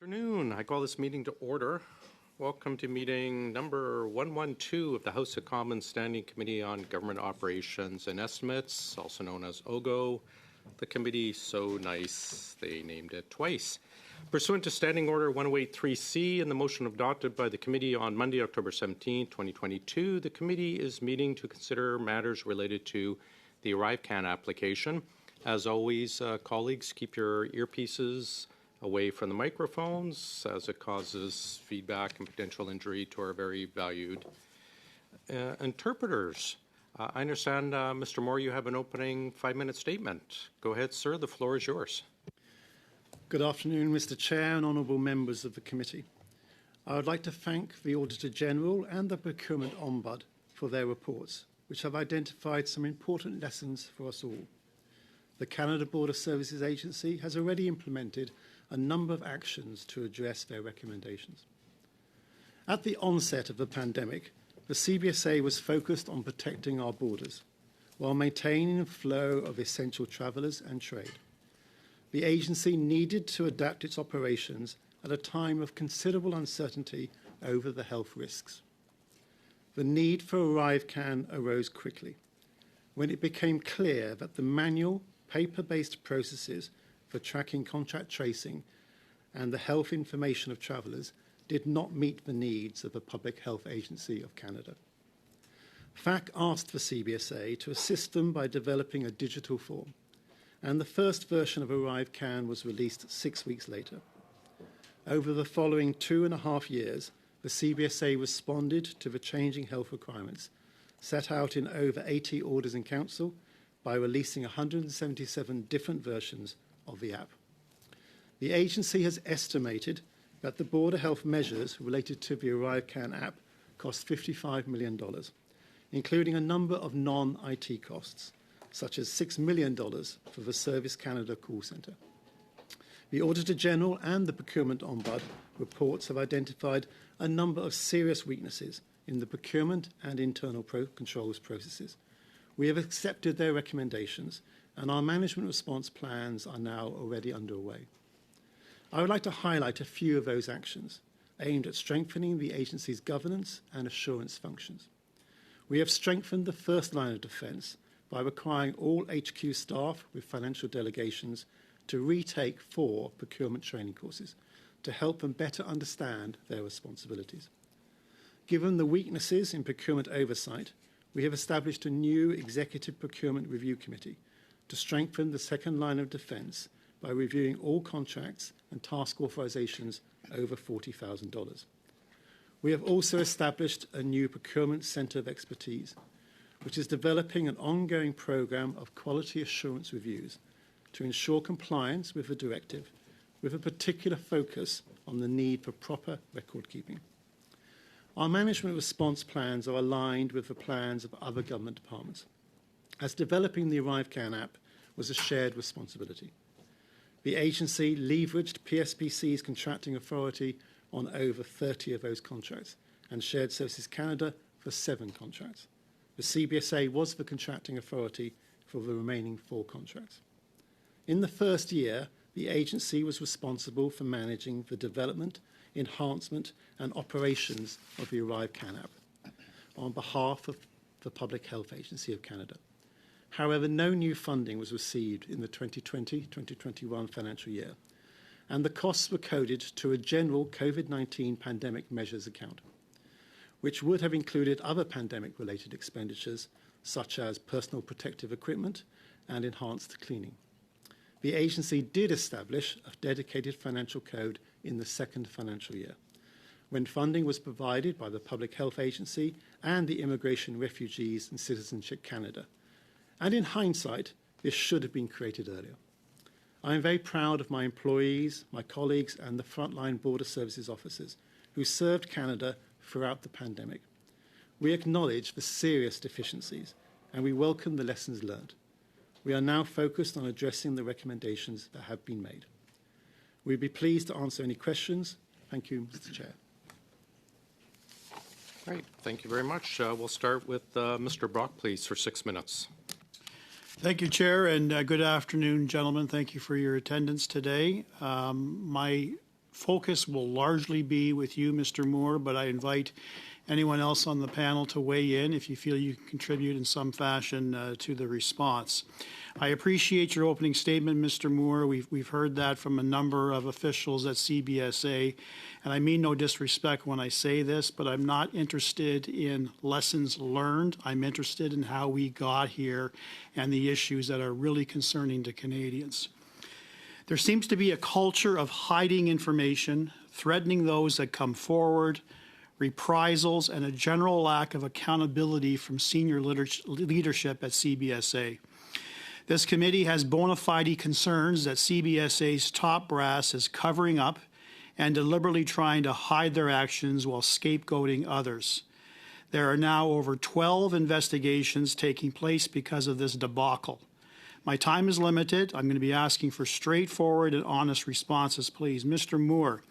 Afternoon. I call this meeting to order. Welcome to meeting number 112 of the House of Commons Standing Committee on Government Operations and Estimates, also known as OGGO. The committee, so nice, they named it twice. Pursuant to Standing Order 1083C and the motion adopted by the committee on Monday, October 17, 2022, the committee is meeting to consider matters related to the ArriveCAN application. As always, colleagues, keep your earpieces away from the microphones as it causes feedback and potential injury to our very valued interpreters. I understand, Mr. Moore, you have an opening 5-minute statement. Go ahead, sir. The floor is yours. Good afternoon, Mr. Chair and honourable members of the committee. I would like to thank the Auditor General and the Procurement Ombudsman for their reports, which have identified some important lessons for us all. The Canada Border Services Agency has already implemented a number of actions to address their recommendations. At the onset of the pandemic, the CBSA was focused on protecting our borders while maintaining the flow of essential travellers and trade. The agency needed to adapt its operations at a time of considerable uncertainty over the health risks. The need for ArriveCAN arose quickly when it became clear that the manual, paper-based processes for tracking contact tracing and the health information of travellers did not meet the needs of the Public Health Agency of Canada. FAC asked the CBSA to assist them by developing a digital form, and the first version of ArriveCAN was released 6 weeks later. Over the following 2.5 years, the CBSA responded to the changing health requirements set out in over 80 orders in council by releasing 177 different versions of the app. The agency has estimated that the border health measures related to the ArriveCAN app cost $55 million, including a number of non-IT costs, such as $6 million for the Service Canada call centre. The Auditor General and the Procurement Ombudsman reports have identified a number of serious weaknesses in the procurement and internal controls processes. We have accepted their recommendations, and our management response plans are now already underway. I would like to highlight a few of those actions aimed at strengthening the agency's governance and assurance functions. We have strengthened the first line of defence by requiring all HQ staff with financial delegations to retake 4 procurement training courses to help them better understand their responsibilities. Given the weaknesses in procurement oversight, we have established a new Executive Procurement Review Committee to strengthen the second line of defence by reviewing all contracts and task authorisations over $40,000. We have also established a new Procurement Centre of Expertise, which is developing an ongoing programme of quality assurance reviews to ensure compliance with the directive, with a particular focus on the need for proper record keeping. Our management response plans are aligned with the plans of other government departments, as developing the ArriveCAN app was a shared responsibility. The agency leveraged PSPC's contracting authority on over 30 of those contracts and Shared Services Canada for 7 contracts. The CBSA was the contracting authority for the remaining 4 contracts. In the first year, the agency was responsible for managing the development, enhancement and operations of the ArriveCAN app on behalf of the Public Health Agency of Canada. However, no new funding was received in the 2020-2021 financial year, and the costs were coded to a general COVID-19 pandemic measures account, which would have included other pandemic-related expenditures such as personal protective equipment and enhanced cleaning. The agency did establish a dedicated financial code in the second financial year, when funding was provided by the Public Health Agency and the Immigration, Refugees and Citizenship Canada. And in hindsight, this should have been created earlier. I am very proud of my employees, my colleagues and the frontline border services officers who served Canada throughout the pandemic. We acknowledge the serious deficiencies and we welcome the lessons learned. We are now focused on addressing the recommendations that have been made. We'd be pleased to answer any questions. Thank you, Mr. Chair. Great. Thank you very much. We'll start with Mr. Brock, please, for 6 minutes. Thank you, Chair, and good afternoon, gentlemen. Thank you for your attendance today. My focus will largely be with you, Mr. Moore, but I invite anyone else on the panel to weigh in if you feel you can contribute in some fashion to the response. I appreciate your opening statement, Mr. Moore. We've heard that from a number of officials at CBSA, and I mean no disrespect when I say this, but I'm not interested in lessons learned. I'm interested in how we got here and the issues that are really concerning to Canadians. There seems to be a culture of hiding information, threatening those that come forward, reprisals, and a general lack of accountability from senior leadership at CBSA. This committee has bona fide concerns that CBSA's top brass is covering up and deliberately trying to hide their actions while scapegoating others. There are now over 12 investigations taking place because of this debacle. My time is limited. I'm going to be asking for straightforward and honest responses, please. Mr. Moore,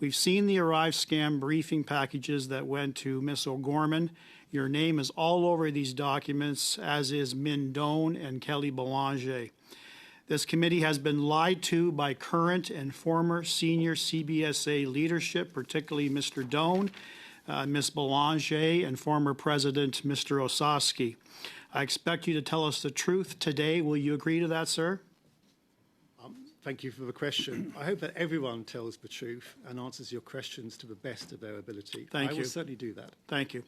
we've seen the Arrive scam briefing packages that went to Ms. O'Gorman. Your name is all over these documents, as is Min Doan and Kelly Belanger. This committee has been lied to by current and former senior CBSA leadership, particularly Mr. Doan, Ms. Belanger, and former President Mr. Osowski. I expect you to tell us the truth today. Will you agree to that, sir? Thank you for the question. I hope that everyone tells the truth and answers your questions to the best of their ability. Thank you. I will certainly do that. Thank you.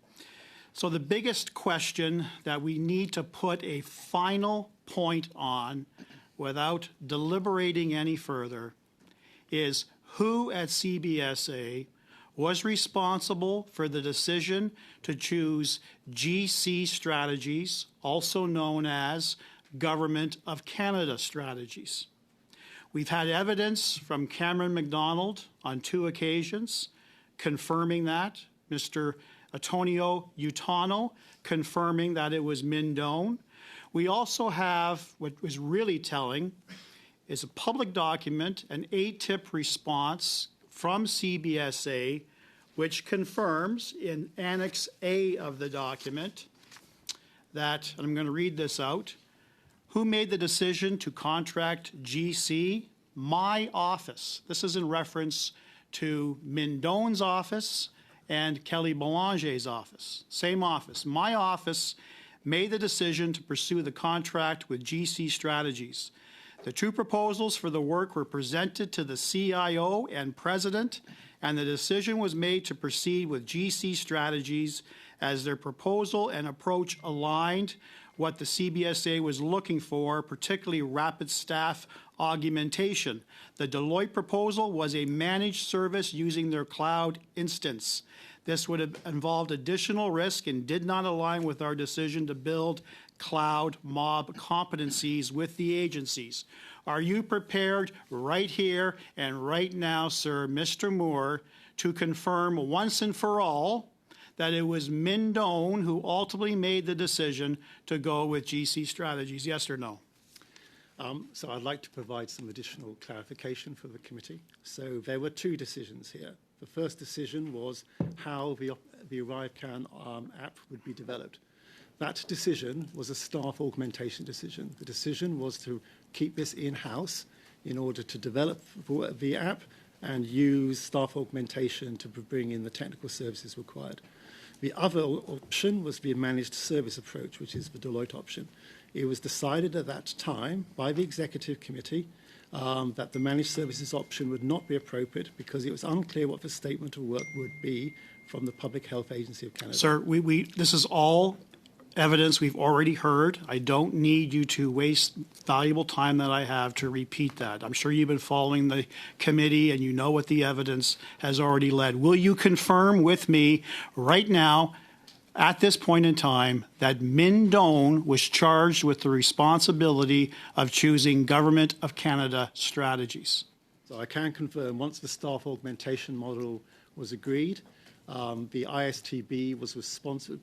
So the biggest question that we need to put a final point on without deliberating any further is who at CBSA was responsible for the decision to choose GC strategies, also known as Government of Canada strategies. We've had evidence from Cameron MacDonald on 2 occasions confirming that. Mr. Antonio Utano confirming that it was Min Doan. We also have what was really telling is a public document, an ATIP response from CBSA, which confirms in Annex A of the document that, and I'm going to read this out, who made the decision to contract GC? My office. This is in reference to Min Doan's office and Kelly Belanger's office. Same office. My office made the decision to pursue the contract with GC Strategies. The 2 proposals for the work were presented to the CIO and President, and the decision was made to proceed with GC Strategies as their proposal and approach aligned what the CBSA was looking for, particularly rapid staff augmentation. The Deloitte proposal was a managed service using their cloud instance. This would have involved additional risk and did not align with our decision to build cloud mob competencies with the agencies. Are you prepared right here and right now, sir, Mr. Moore, to confirm once and for all that it was Min Doan who ultimately made the decision to go with GC Strategies? Yes or no? So I'd like to provide some additional clarification for the committee. So there were 2 decisions here. The first decision was how the ArriveCan app would be developed. That decision was a staff augmentation decision. The decision was to keep this in-house in order to develop the app and use staff augmentation to bring in the technical services required. The other option was the managed service approach, which is the Deloitte option. It was decided at that time by the executive committee that the managed services option would not be appropriate because it was unclear what the statement of work would be from the Public Health Agency of Canada. Sir, this is all evidence we've already heard. I don't need you to waste valuable time that I have to repeat that. I'm sure you've been following the committee and you know what the evidence has already led. Will you confirm with me right now, at this point in time, that Min Doan was charged with the responsibility of choosing Government of Canada strategies? So I can confirm once the staff augmentation model was agreed, the ISTB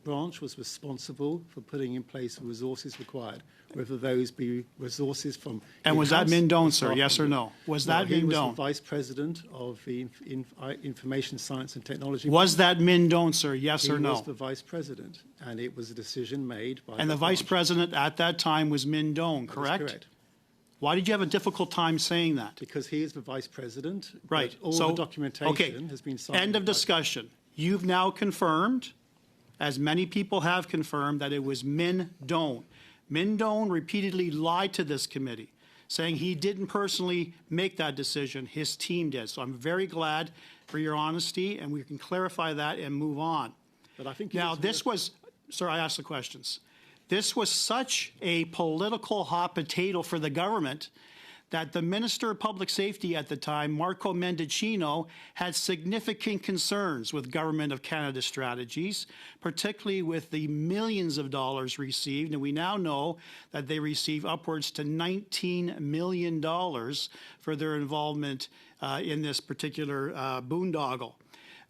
branch was responsible for putting in place the resources required, whether those be resources from... And was that Min Doan, sir, yes or no? Was that Min Doan? He was the Vice President of the Information Science and Technology. Was that Min Doan, sir, yes or no? He was the Vice President, and it was a decision made by... And the Vice President at that time was Min Doan, correct? That is correct. Why did you have a difficult time saying that? Because he is the vice president. but Right. All So- the documentation okay. has been signed. End of by- discussion. You've now confirmed, as many people have confirmed, that it was Min Doan. Min Doan repeatedly lied to this committee, saying he didn't personally make that decision, his team did. So I'm very glad for your honesty, and we can clarify that and move on. But I think Now, this was, sir, I asked the questions. This was such a political hot potato for the government that the Minister of Public Safety at the time, Marco Mendicino, had significant concerns with Government of Canada strategies, particularly with the millions of dollars received. And we now know that they receive upwards to $19 million for their involvement in this particular boondoggle.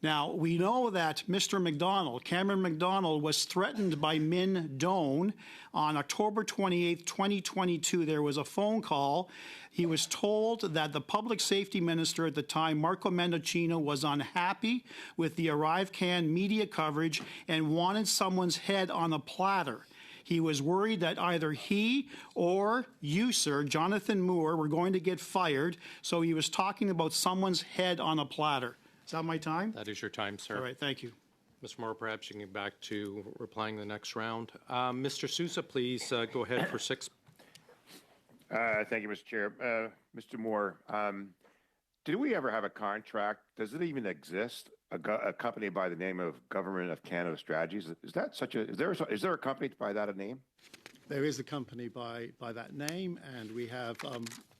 Now, we know that Mr. McDonald, Cameron McDonald, was threatened by Min Doan on October 28, 2022. There was a phone call. He was told that the public safety minister at the time, Marco Mendicino, was unhappy with the ArriveCan media coverage and wanted someone's head on a platter. He was worried that either he or you, sir, Jonathan Moore, were going to get fired, so he was talking about someone's head on a platter. Is that my time? That is your time, sir. All right, thank you. Mr. Moore, perhaps you can get back to replying the next round. Mr. Sousa, please go ahead for 6. Thank you, Mr. Chair. Mr. Moore, did we ever have a contract? Does it even exist? A company by the name of Government of Canada Strategies? Is that such a? Is there a company by that name? There is a company by that name, and we have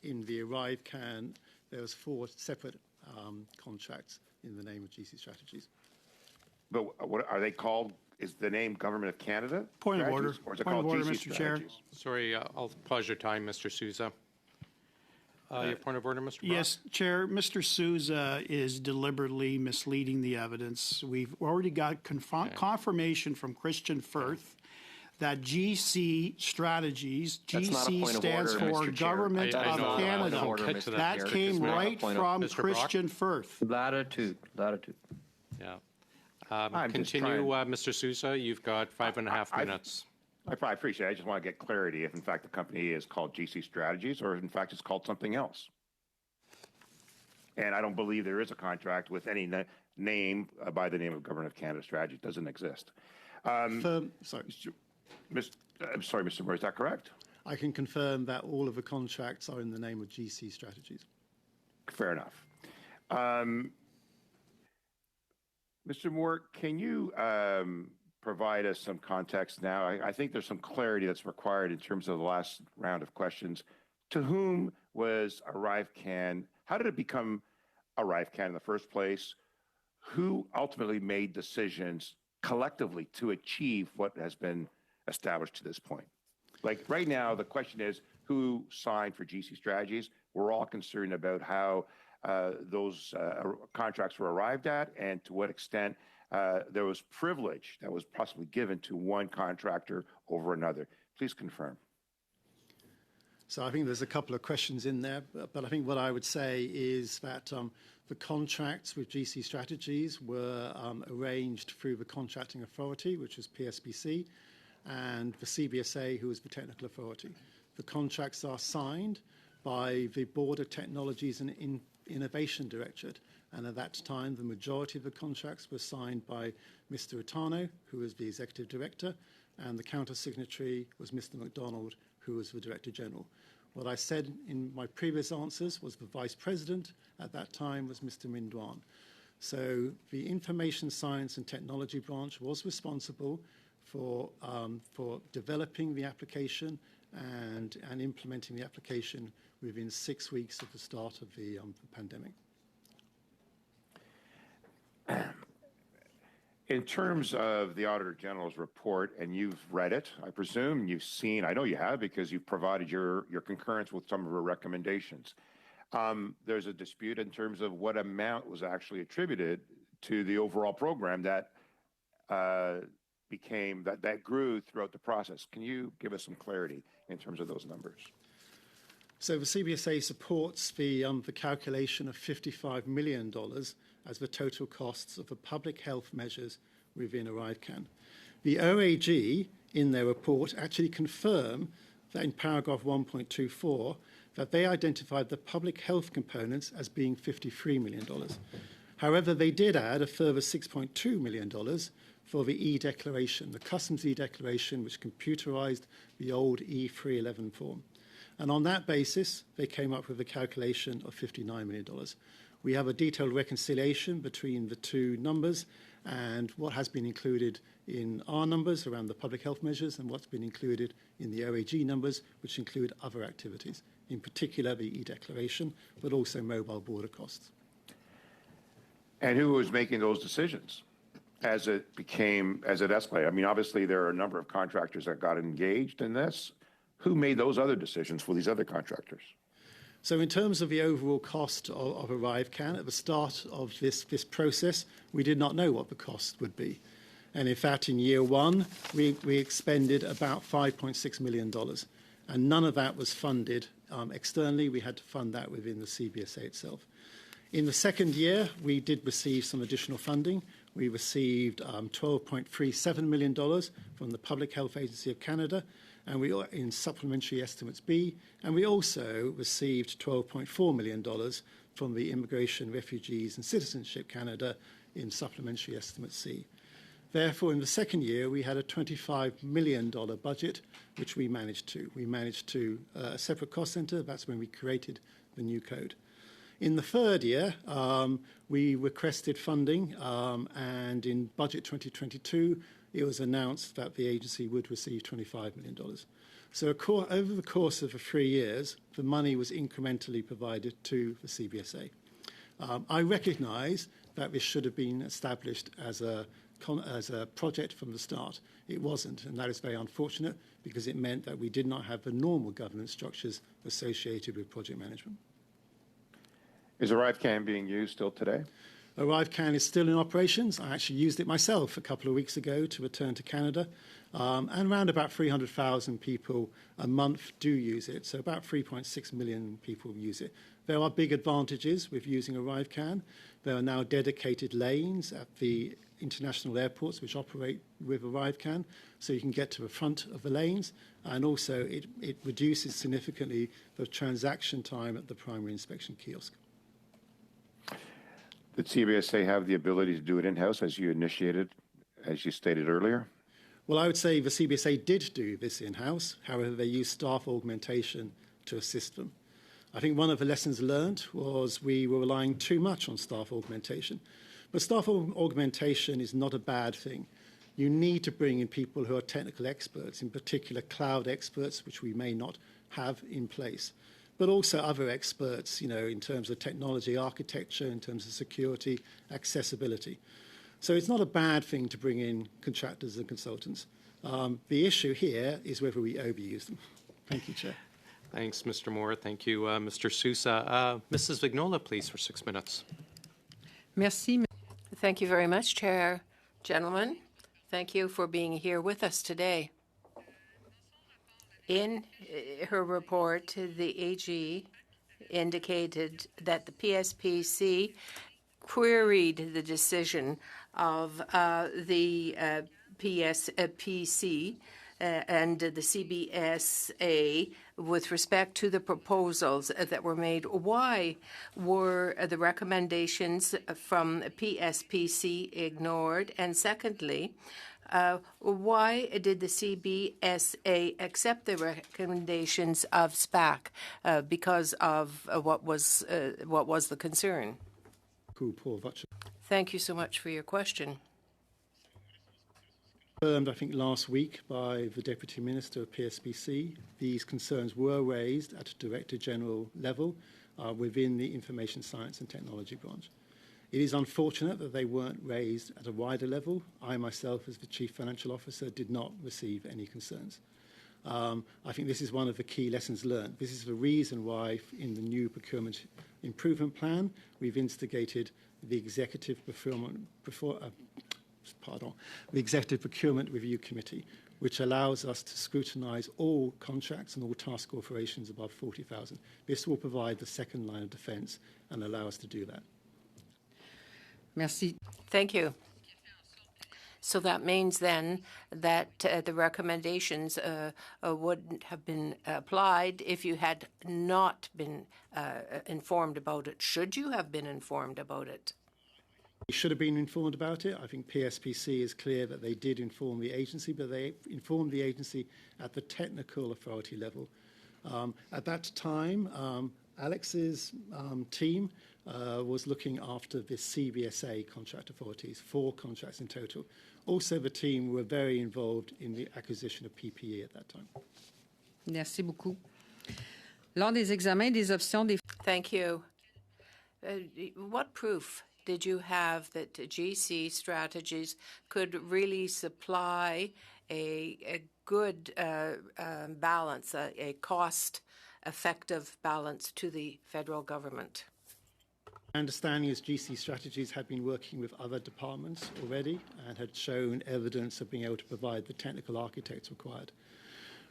in the ArriveCan, there was 4 separate contracts in the name of GC Strategies. But what are they called? Is the name Government of Canada? Point of order. Strategies, or is it Point of called order, GC Mr. Chair. Strategies? Sorry, I'll pause your time, Mr. Sousa. Your point of order, Mr. Brock? Yes, Chair, Mr. Sousa is deliberately misleading the evidence. We've already got confirmation from Christian Firth that GC Strategies, That's not a GC point of stands order, for Mr. Chair. Government I of know. Canada. I'll get to That Chair. came It's not a right point of- from Mr. Brock? Christian Firth. Latitude. Yeah. I'm just Continue, trying- Mr. Sousa. You've got 5.5 minutes. I appreciate it. I just want to get clarity if, in fact, the company is called GC Strategies or, if, in fact, it's called something else. And I don't believe there is a contract with any name by the name of Government of Canada Strategy. It doesn't exist. Sorry. I'm sorry, Mr. Moore, is that correct? I can confirm that all of the contracts are in the name of GC Strategies. Fair enough. Mr. Moore, can you provide us some context now? I think there's some clarity that's required in terms of the last round of questions. To whom was ArriveCan? How did it become ArriveCan in the first place? Who ultimately made decisions collectively to achieve what has been established to this point? Like right now, the question is who signed for GC Strategies? We're all concerned about how those contracts were arrived at and to what extent there was privilege that was possibly given to one contractor over another. Please confirm. So I think there's a couple of questions in there, but I think what I would say is that the contracts with GC Strategies were arranged through the contracting authority, which is PSBC, and the CBSA, who is the technical authority. The contracts are signed by the Board of Technologies and Innovation Directorate, and at that time the majority of the contracts were signed by Mr. Itano, who was the Executive Director, and the counter-signatory was Mr. McDonald, who was the Director General. What I said in my previous answers was the Vice President at that time was Mr. Min Doan. So the Information Science and Technology branch was responsible for developing the application and implementing the application within 6 weeks of the start of the pandemic. In terms of the Auditor General's report, and you've read it, I presume, you've seen, I know you have because you've provided your concurrence with some of her recommendations. There's a dispute in terms of what amount was actually attributed to the overall program that grew throughout the process. Can you give us some clarity in terms of those numbers? So the CBSA supports the calculation of $55 million as the total costs of the public health measures within ArriveCan. The OAG, in their report, actually confirm that in paragraph 1.24, that they identified the public health components as being $53 million. However, they did add a further $6.2 million for the e-declaration, the customs e-declaration, which computerized the old E311 form. And on that basis, they came up with a calculation of $59 million. We have a detailed reconciliation between the two numbers and what has been included in our numbers around the public health measures and what's been included in the OAG numbers, which include other activities, in particular the e-declaration, but also mobile border costs. And who was making those decisions as it escalated? I mean, obviously, there are a number of contractors that got engaged in this. Who made those other decisions for these other contractors? So in terms of the overall cost of ArriveCAN, at the start of this process, we did not know what the cost would be. And in fact, in year one, we expended about $5.6 million. And none of that was funded externally. We had to fund that within the CBSA itself. In the second year, we did receive some additional funding. We received $12.37 million from the Public Health Agency of Canada, and we are in Supplementary Estimates B, and we also received $12.4 million from the Immigration, Refugees and Citizenship Canada in Supplementary Estimate C. Therefore, in the second year, we had a $25 million budget, which we managed to. We managed to a separate cost centre. That's when we created the new code. In the third year, we requested funding, and in Budget 2022, it was announced that the agency would receive $25 million. So over the course of the 3 years, the money was incrementally provided to the CBSA. I recognise that this should have been established as a project from the start. It wasn't, and that is very unfortunate because it meant that we did not have the normal governance structures associated with project management. Is ArriveCAN being used still today? ArriveCAN is still in operations. I actually used it myself a couple of weeks ago to return to Canada. And around about 300,000 people a month do use it. So about 3.6 million people use it. There are big advantages with using ArriveCAN. There are now dedicated lanes at the international airports which operate with ArriveCAN, so you can get to the front of the lanes. And also it reduces significantly the transaction time at the primary inspection kiosk. Did CBSA have the ability to do it in-house as you stated earlier? Well, I would say the CBSA did do this in-house. However, they used staff augmentation to assist them. I think one of the lessons learned was we were relying too much on staff augmentation. But staff augmentation is not a bad thing. You need to bring in people who are technical experts, in particular cloud experts, which we may not have in place, but also other experts, in terms of technology architecture, in terms of security, accessibility. So it's not a bad thing to bring in contractors and consultants. The issue here is whether we overuse them. Thank you, Chair. Thanks, Mr. Moore. Thank you, Mr. Sousa. Mrs. Vignola, please, for 6 minutes. Merci. Thank you very much, Chair. Gentlemen, thank you for being here with us today. In her report, the AG indicated that the PSPC queried the decision of the PSPC and the CBSA with respect to the proposals that were made. Why were the recommendations from PSPC ignored? And secondly, why did the CBSA accept the recommendations of SPAC because of what was the concern? Thank you so much for your question. Confirmed, I think, last week by the Deputy Minister of PSPC. These concerns were raised at a Director General level within the Information Science and Technology branch. It is unfortunate that they weren't raised at a wider level. I myself, as the Chief Financial Officer, did not receive any concerns. I think this is one of the key lessons learned. This is the reason why in the new procurement improvement plan, we've instigated the Executive Procurement Review Committee, which allows us to scrutinise all contracts and all task corporations above 40,000. This will provide the second line of defence and allow us to do that. Merci. Thank you. So that means then that the recommendations wouldn't have been applied if you had not been informed about it. Should you have been informed about it? We should have been informed about it. I think PSPC is clear that they did inform the agency, but they informed the agency at the technical authority level. At that time, Alex's team was looking after the CBSA contract authorities, 4 contracts in total. Also, the team were very involved in the acquisition of PPE at that time. Merci beaucoup. Lors des examens des options des... Thank you. What proof did you have that GC Strategies could really supply a good balance, a cost-effective balance to the federal government? My understanding is GC Strategies had been working with other departments already and had shown evidence of being able to provide the technical architects required.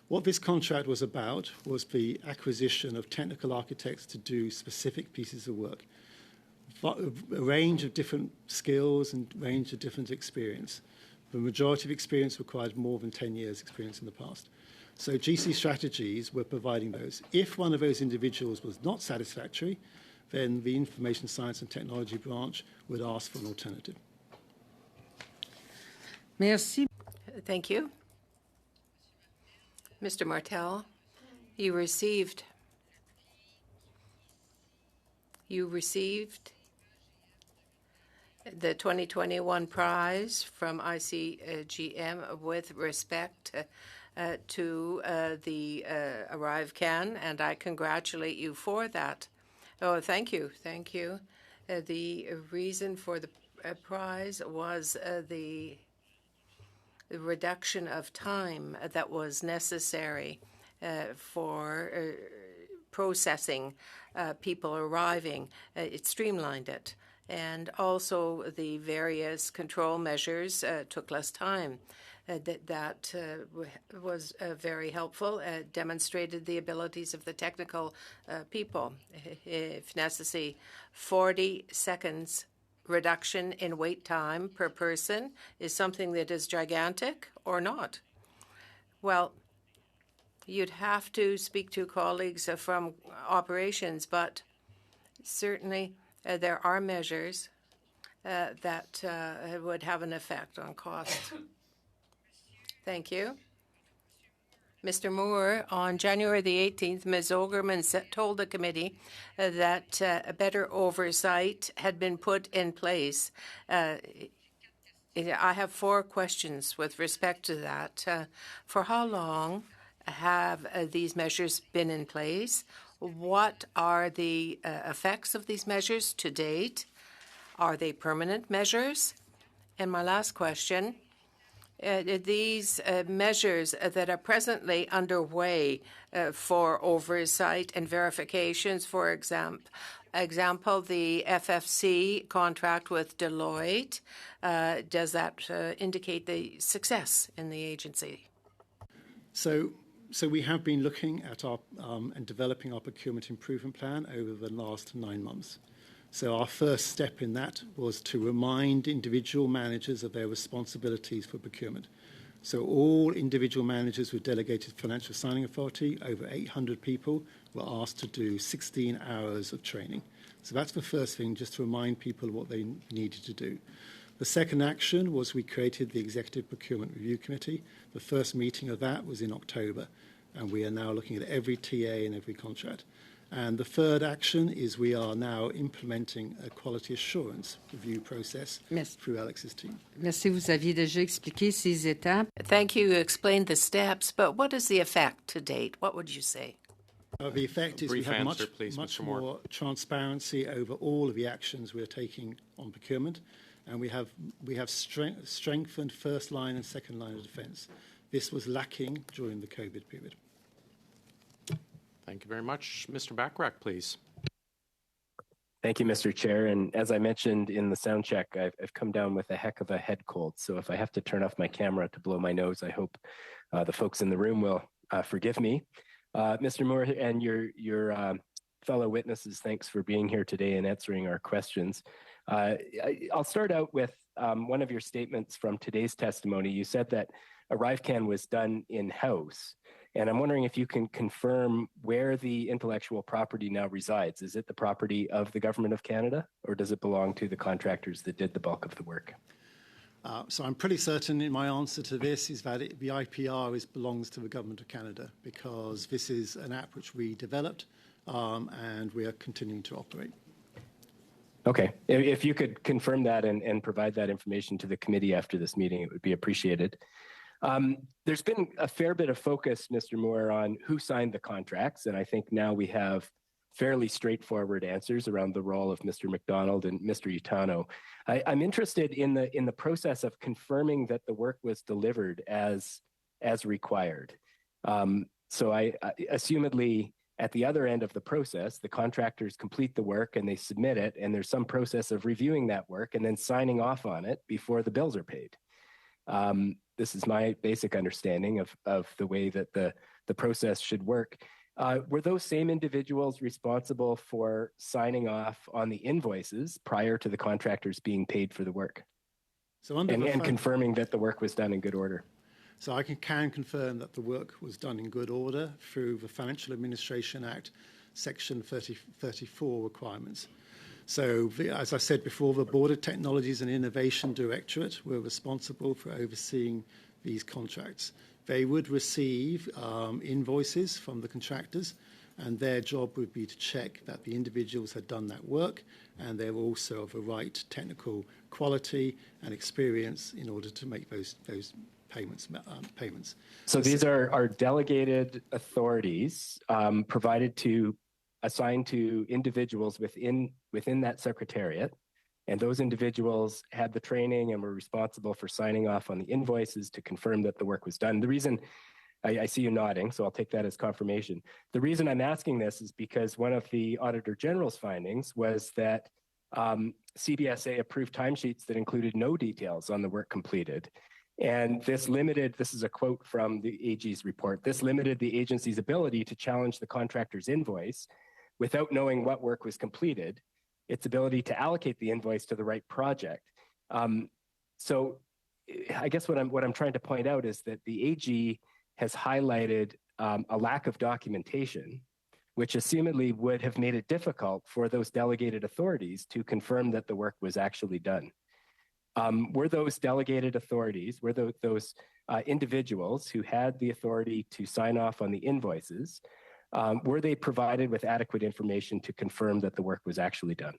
What this contract was about was the acquisition of technical architects to do specific pieces of work, a range of different skills and range of different experience. The majority of experience required more than 10 years experience in the past. So GC Strategies were providing those. If one of those individuals was not satisfactory, then the Information Science and Technology branch would ask for an alternative. Merci. Thank you. Mr. Martel, you received the 2021 prize from ICGM with respect to the Arrive Can, and I congratulate you for that. Oh, thank you. Thank you. The reason for the prize was the reduction of time that was necessary for processing people arriving. It streamlined it. And also the various control measures took less time. That was very helpful, demonstrated the abilities of the technical people. If necessary, 40 seconds reduction in wait time per person is something that is gigantic or not? Well, you'd have to speak to colleagues from operations, but certainly there are measures that would have an effect on cost. Thank you. Mr. Moore, on January the 18th, Ms. Ogerman told the committee that a better oversight had been put in place. I have 4 questions with respect to that. For how long have these measures been in place? What are the effects of these measures to date? Are they permanent measures? And my last question, these measures that are presently underway for oversight and verifications, for example, the FFC contract with Deloitte, does that indicate the success in the agency? So we have been looking at our and developing our procurement improvement plan over the last 9 months. So our first step in that was to remind individual managers of their responsibilities for procurement. So all individual managers with delegated financial signing authority, over 800 people, were asked to do 16 hours of training. So that's the first thing, just to remind people what they needed to do. The second action was we created the Executive Procurement Review Committee. The first meeting of that was in October, and we are now looking at every TA and every contract. And the third action is we are now implementing a quality assurance review process through Alex's team. Merci, vous aviez déjà expliqué ces étapes. Thank you. You explained the steps, but what is the effect to date? What would you say? The effect is we Brief have answer, please, much Mr. Moore. more transparency over all of the actions we are taking on procurement, and we have strengthened first line and second line of defence. This was lacking during the COVID period. Thank you very much. Mr. Bachrach, please. Thank you, Mr. Chair. And as I mentioned in the sound check, I've come down with a heck of a head cold. So if I have to turn off my camera to blow my nose, I hope the folks in the room will forgive me. Mr. Moore and your fellow witnesses, thanks for being here today and answering our questions. I'll start out with one of your statements from today's testimony. You said that ArriveCan was done in-house, and I'm wondering if you can confirm where the intellectual property now resides. Is it the property of the Government of Canada, or does it belong to the contractors that did the bulk of the work? So I'm pretty certain in my answer to this is that the IPR belongs to the Government of Canada, because this is an app which we developed and we are continuing to operate. Okay. If you could confirm that and provide that information to the committee after this meeting, it would be appreciated. There's been a fair bit of focus, Mr. Moore, on who signed the contracts, and I think now we have fairly straightforward answers around the role of Mr. McDonald and Mr. Utano. I'm interested in the process of confirming that the work was delivered as required. So I assumedly, at the other end of the process, the contractors complete the work and they submit it, and there's some process of reviewing that work and then signing off on it before the bills are paid. This is my basic understanding of the way that the process should work. Were those same individuals responsible for signing off on the invoices prior to the contractors being paid for the work? So and confirming that the work was done in good order? So I can confirm that the work was done in good order through the Financial Administration Act, Section 34 requirements. So, as I said before, the Border Technologies and Innovation Directorate were responsible for overseeing these contracts. They would receive invoices from the contractors, and their job would be to check that the individuals had done that work and they were also of the right technical quality and experience in order to make those payments. So these are delegated authorities assigned to individuals within that secretariat, and those individuals had the training and were responsible for signing off on the invoices to confirm that the work was done. The reason I see you nodding, so I'll take that as confirmation. The reason I'm asking this is because one of the Auditor General's findings was that CBSA approved timesheets that included no details on the work completed. And this is a quote from the AG's report, this limited the agency's ability to challenge the contractor's invoice without knowing what work was completed, its ability to allocate the invoice to the right project. So I guess what I'm trying to point out is that the AG has highlighted a lack of documentation, which assumedly would have made it difficult for those delegated authorities to confirm that the work was actually done. Were those delegated authorities, those individuals who had the authority to sign off on the invoices, were they provided with adequate information to confirm that the work was actually done?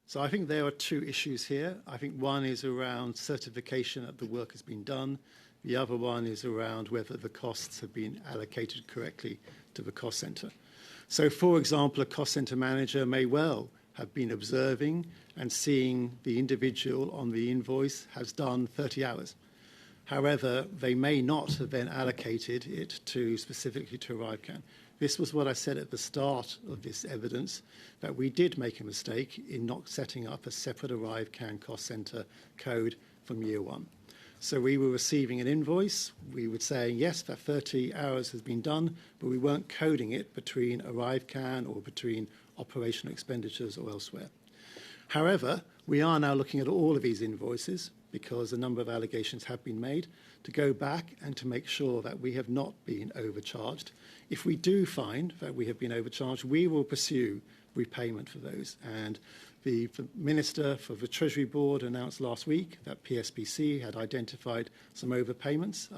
So I think there are two issues here. I think one is around certification that the work has been done. The other one is around whether the costs have been allocated correctly to the cost centre. So, for example, a cost centre manager may well have been observing and seeing the individual on the invoice has done 30 hours. However, they may not have then allocated it specifically to ArriveCan. This was what I said at the start of this evidence, that we did make a mistake in not setting up a separate ArriveCan cost centre code from year one. So we were receiving an invoice. We were saying, yes, that 30 hours has been done, but we weren't coding it between ArriveCan or between operational expenditures or elsewhere. However, we are now looking at all of these invoices because a number of allegations have been made to go back and to make sure that we have not been overcharged. If we do find that we have been overcharged, we will pursue repayment for those. And the Minister for the Treasury Board announced last week that PSPC had identified some overpayments,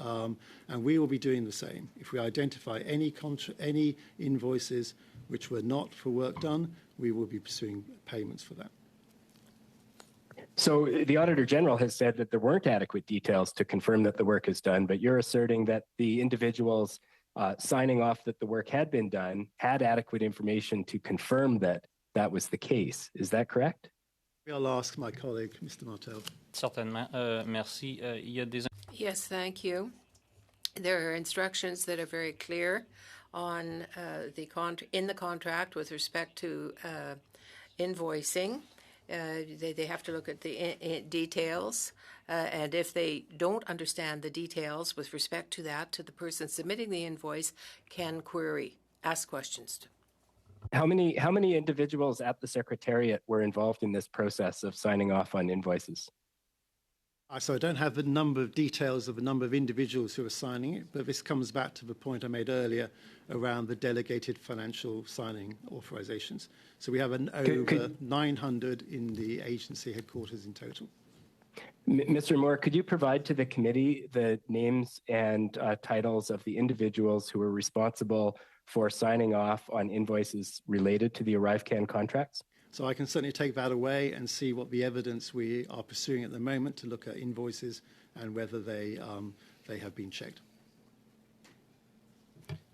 and we will be doing the same. If we identify any invoices which were not for work done, we will be pursuing payments for that. So the Auditor General has said that there weren't adequate details to confirm that the work is done, but you're asserting that the individuals signing off that the work had been done had adequate information to confirm that that was the case. Is that correct? I'll ask my colleague, Mr. Martel. Certainement. Merci. Il y a des... Yes, thank you. There are instructions that are very clear on in the contract with respect to invoicing. They have to look at the details, and if they don't understand the details with respect to that, to the person submitting the invoice can ask questions. How many individuals at the Secretariat were involved in this process of signing off on invoices? So I don't have the number of details of the number of individuals who are signing it, but this comes back to the point I made earlier around the delegated financial signing authorizations. So we have over 900 in the agency headquarters in total. Mr. Moore, could you provide to the committee the names and titles of the individuals who were responsible for signing off on invoices related to the ArriveCan contracts? So I can certainly take that away and see what the evidence we are pursuing at the moment to look at invoices and whether they have been checked.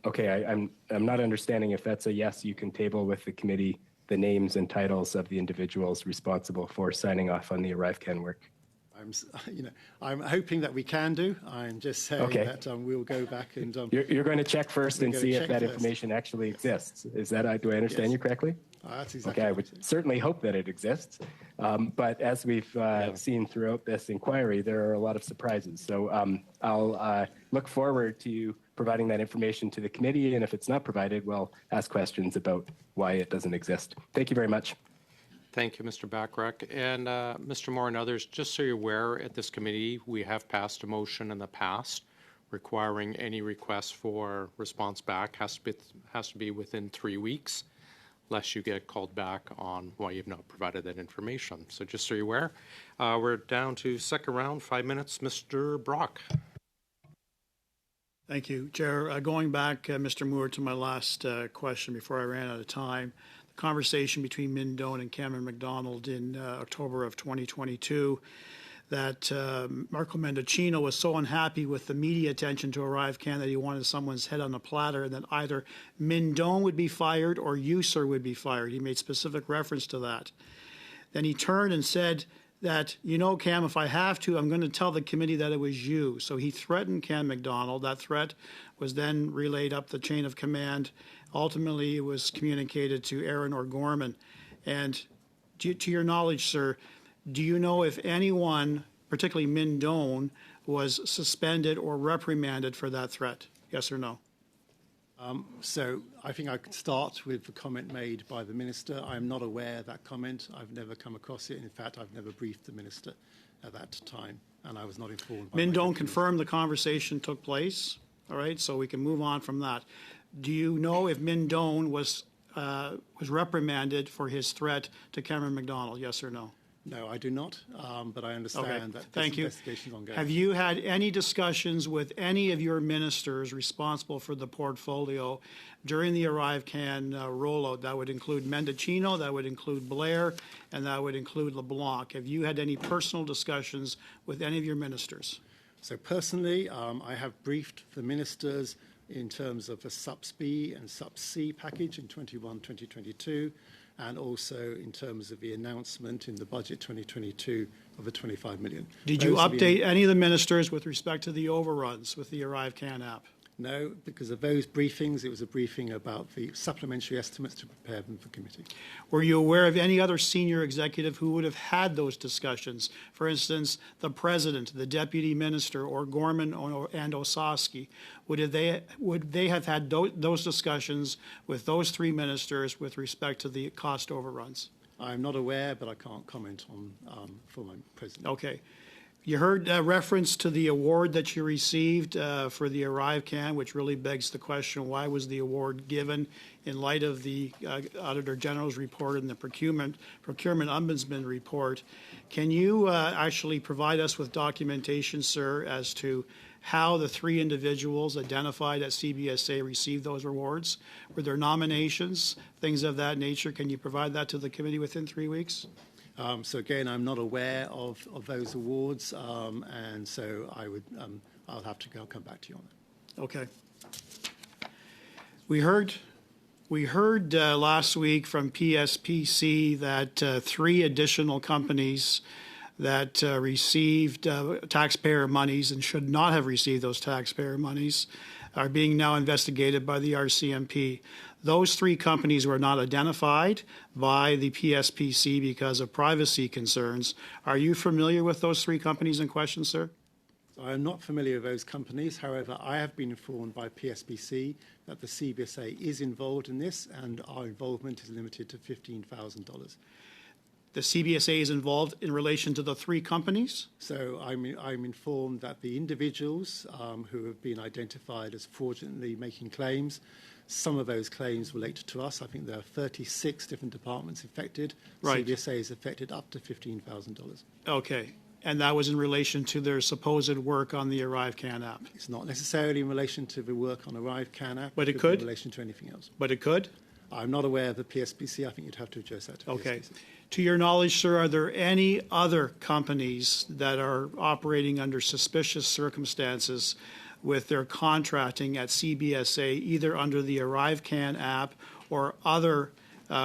Okay, I'm not understanding if that's a yes, you can table with the committee the names and titles of the individuals responsible for signing off on the ArriveCan work. I'm hoping that we can do. I'm just saying that we'll go back and. You're going to check first and see if that information actually exists. Is that? Do I understand you correctly? That's exactly. Okay, I would certainly hope that it exists, but as we've seen throughout this inquiry, there are a lot of surprises. So I'll look forward to providing that information to the committee, and if it's not provided, we'll ask questions about why it doesn't exist. Thank you very much. Thank you, Mr. Bachrach. And Mr. Moore and others, just so you're aware, at this committee, we have passed a motion in the past requiring any request for response back has to be within 3 weeks, lest you get called back on why you've not provided that information. So just so you're aware, we're down to second round, 5 minutes. Mr. Brock. Thank you, Chair. Going back, Mr. Moore, to my last question before I ran out of time. Conversation between Min Doan and Cameron McDonald in October of 2022 that Marco Mendocino was so unhappy with the media attention to ArriveCan that he wanted someone's head on a platter, and that either Min Doan would be fired or you, sir, would be fired. He made specific reference to that. Then he turned and said that, you know, Cam, if I have to, I'm going to tell the committee that it was you. So he threatened Cam McDonald. That threat was then relayed up the chain of command. Ultimately, it was communicated to Aaron O'Gorman. And to your knowledge, sir, do you know if anyone, particularly Min Doan, was suspended or reprimanded for that threat? Yes or no? So I think I could start with the comment made by the Minister. I'm not aware of that comment. I've never come across it. In fact, I've never briefed the Minister at that time, and I was not informed. Min Doan confirmed the conversation took place. All right, so we can move on from that. Do you know if Min Doan was reprimanded for his threat to Cameron McDonald? Yes or no? No, I do not, but I understand that this investigation is ongoing. Have you had any discussions with any of your ministers responsible for the portfolio during the ArriveCan rollout? That would include Mendocino, that would include Blair, and that would include LeBlanc. Have you had any personal discussions with any of your ministers? So personally, I have briefed the ministers in terms of the SUPS-B and SUPS-C package in 2022, and also in terms of the announcement in the budget 2022 of the 25 million. Did you update any of the ministers with respect to the overruns with the ArriveCan app? No, because of those briefings, it was a briefing about the supplementary estimates to prepare them for committee. Were you aware of any other senior executive who would have had those discussions? For instance, the president, the deputy minister, or Gorman and Osowski. Would they have had those discussions with those three ministers with respect to the cost overruns? I'm not aware, but I can't comment on for my president. Okay. You heard reference to the award that you received for the ArriveCan, which really begs the question, why was the award given in light of the Auditor General's report and the Procurement Ombudsman report? Can you actually provide us with documentation, sir, as to how the three individuals identified at CBSA received those awards? Were there nominations, things of that nature? Can you provide that to the committee within 3 weeks? So again, I'm not aware of those awards, and so I'll have to come back to you on that. Okay. We heard last week from PSPC that 3 additional companies that received taxpayer monies and should not have received those taxpayer monies are being now investigated by the RCMP. Those 3 companies were not identified by the PSPC because of privacy concerns. Are you familiar with those 3 companies in question, sir? I'm not familiar with those companies. However, I have been informed by PSPC that the CBSA is involved in this, and our involvement is limited to $15,000. The CBSA is involved in relation to the 3 companies? So I'm informed that the individuals who have been identified as fraudulently making claims, some of those claims relate to us. I think there are 36 different departments affected. Right. CBSA is affected up to $15,000. Okay. And that was in relation to their supposed work on the ArriveCAN app? It's not necessarily in relation to the work on ArriveCAN app. But it be could? In relation to anything else. But it could? I'm not aware of the PSPC. I think you'd have to address that to Okay. PSPC. To your knowledge, sir, are there any other companies that are operating under suspicious circumstances with their contracting at CBSA, either under the ArriveCAN app or other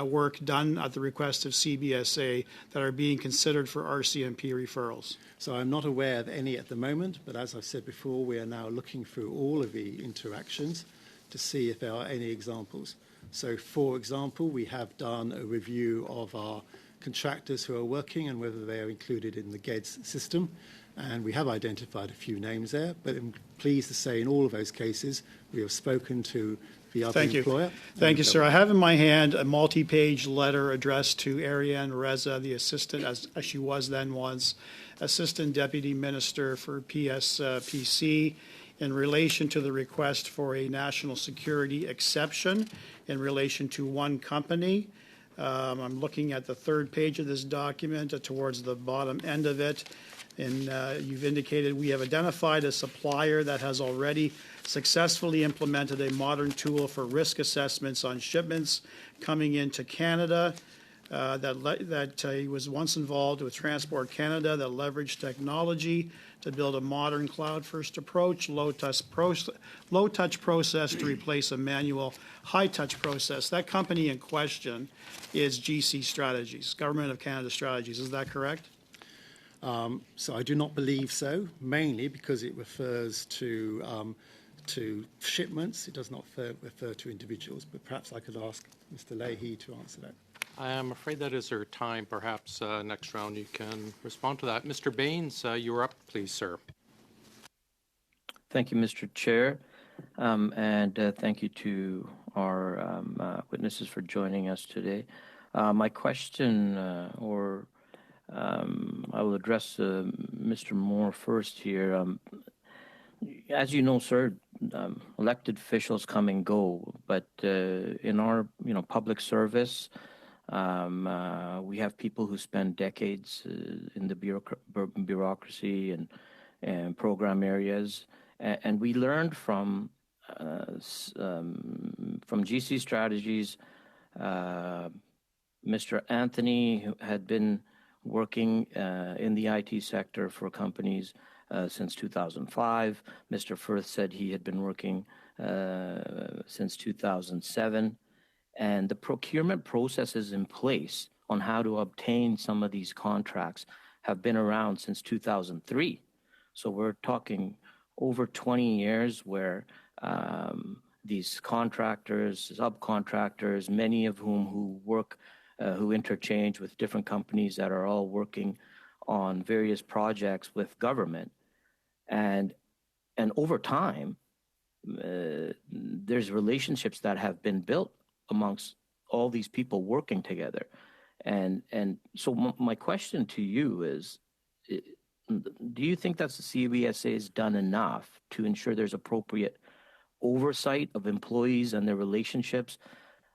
work done at the request of CBSA that are being considered for RCMP referrals? So I'm not aware of any at the moment, but as I've said before, we are now looking through all of the interactions to see if there are any examples. So, for example, we have done a review of our contractors who are working and whether they are included in the GEDS system, and we have identified a few names there, but I'm pleased to say in all of those cases we have spoken to the other employer. Thank you, sir. I have in my hand a multi-page letter addressed to Ariane Reza, the assistant, as she was then was, Assistant Deputy Minister for PSPC, in relation to the request for a national security exception in relation to one company. I'm looking at the 3rd page of this document towards the bottom end of it. And you've indicated we have identified a supplier that has already successfully implemented a modern tool for risk assessments on shipments coming into Canada. That he was once involved with Transport Canada that leveraged technology to build a modern cloud-first approach, low-touch process to replace a manual high-touch process. That company in question is GC Strategies, Government of Canada Strategies. Is that correct? So I do not believe so, mainly because it refers to shipments. It does not refer to individuals, but perhaps I could ask Mr. Leahy to answer that. I'm afraid that is our time. Perhaps next round you can respond to that. Mr. Baines, you're up, please, sir. Thank you, Mr. Chair, and thank you to our witnesses for joining us today. My question, I will address Mr. Moore first here. As you know, sir, elected officials come and go, but in our public service, we have people who spend decades in the bureaucracy and program areas, and we learned from GC Strategies. Mr. Anthony, who had been working in the IT sector for companies since 2005. Mr. Firth said he had been working since 2007. And the procurement processes in place on how to obtain some of these contracts have been around since 2003. So we're talking over 20 years where these contractors, subcontractors, many of whom who interchange with different companies that are all working on various projects with government. And over time, there's relationships that have been built amongst all these people working together. And so my question to you is, do you think that the CBSA has done enough to ensure there's appropriate oversight of employees and their relationships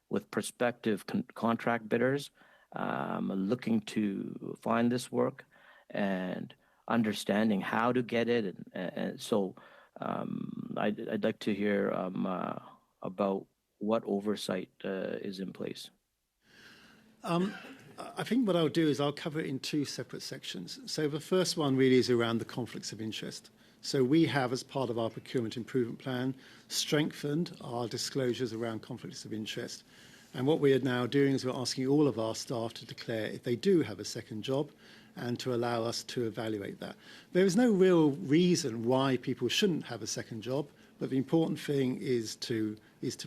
with prospective contract bidders looking to find this work and understanding how to get it? And so I'd like to hear about what oversight is in place. I think what I'll do is I'll cover it in 2 separate sections. So the first one really is around the conflicts of interest. So we have, as part of our procurement improvement plan, strengthened our disclosures around conflicts of interest. And what we are now doing is we're asking all of our staff to declare if they do have a second job and to allow us to evaluate that. There is no real reason why people shouldn't have a second job, but the important thing is to